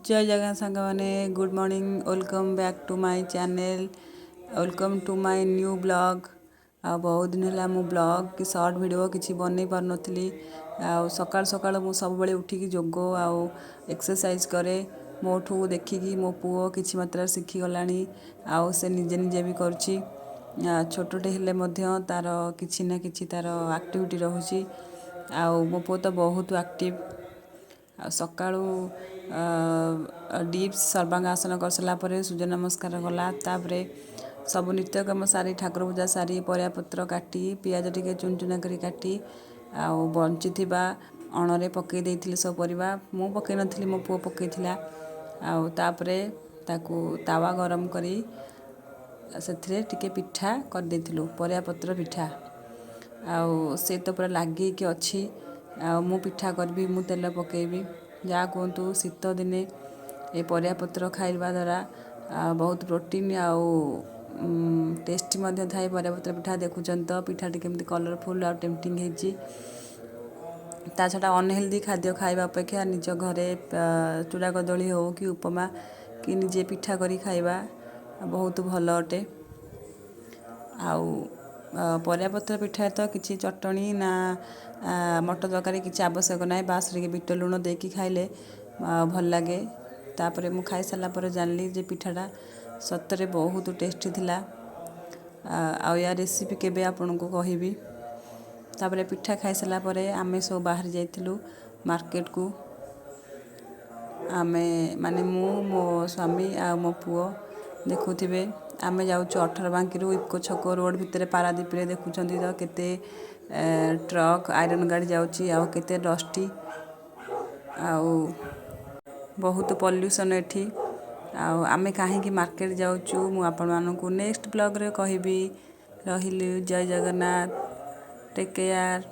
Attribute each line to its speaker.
Speaker 1: जय जगन्नाथ सांग मैंने good morning welcome back to my channel welcome to my new blog आ बहुत दिन है मु ब्लॉग कि शॉर्ट वीडियो किसी बन पार नी सकाल सकाल मु सब बेले उठिकी जोग आउ एक्सरसाइज करे मोठू देखिकी मो पुओ किछि मात्रा शिखिगला आउ से निजे निजे भी करुच्ची छोटे हेले मध्य तार किछि ना किछि तार एक्टिविटी रहुची आउ मो पुओ तो बहुत एक्टिव सकाळू डिप्स सर्वांगासन कर सारा पर सूर्य नमस्कार गला तापरे सब नित्यकर्म सारी ठाकुर पूजा सारी परियापत्र काटी पियाज टिके चुन चुना करी काटी आउ बंची अणरे पकई देइथिले सब परिबा मु पकई नथिली मो पुओ पकईथिला आउ तापरे ताकू तावा गरम करी सेथिरे टिके पिठा कर देइथिलु परियापत्र पिठा आउ से तो पूरा लागी कि अच्छी मु पिठा करबी मु तेल पकेबी जहाँ कहतु शीत दिने ये परियापत्र खाइबा द्वारा बहुत प्रोटीन आउ टेस्टी थाए परियापत्र पिठा देखुं तो पिठा केमती कलरफुल आउ टेम्पटिंग होती ता छड़ा अनहेल्दी खाद्य खाइबा अपेक्षा निज घरे चूड़ा कदली हो कि उपमा कि निजे पिठा करी खाइबा बहुत भल अटे आउ परियापत्र पिठा तो किसी चटणी ना मटर तरकारी किसी आवश्यक ना बास बिट लुण देकी खाइले भल लगे तापर मु खाई सारा पर जानली जे पिठाटा सतरे बहुत टेस्टी थिला आ या रेसिपी केबे आपन को कहिबी तापर पिठा खाई सारा पर आमे सब बाहर जाइथिलु मार्केट को आमे माने मु मो स्वामी आ मो पुओ देखुथिबे आमे जाउछु 18 बांकी रु इको छक रोड भितर पारादीप रे देखुछंती तो केते ट्रक आयरन गाड़ी जाउची आ केते डस्टी आउ बहुत पॉल्यूशन एठी आमे कहीं मार्केट जाउछु मु आपण मानकू नेक्स्ट ब्लॉग रे कहिबी रहिलु जय जगन्नाथ टेक केयर।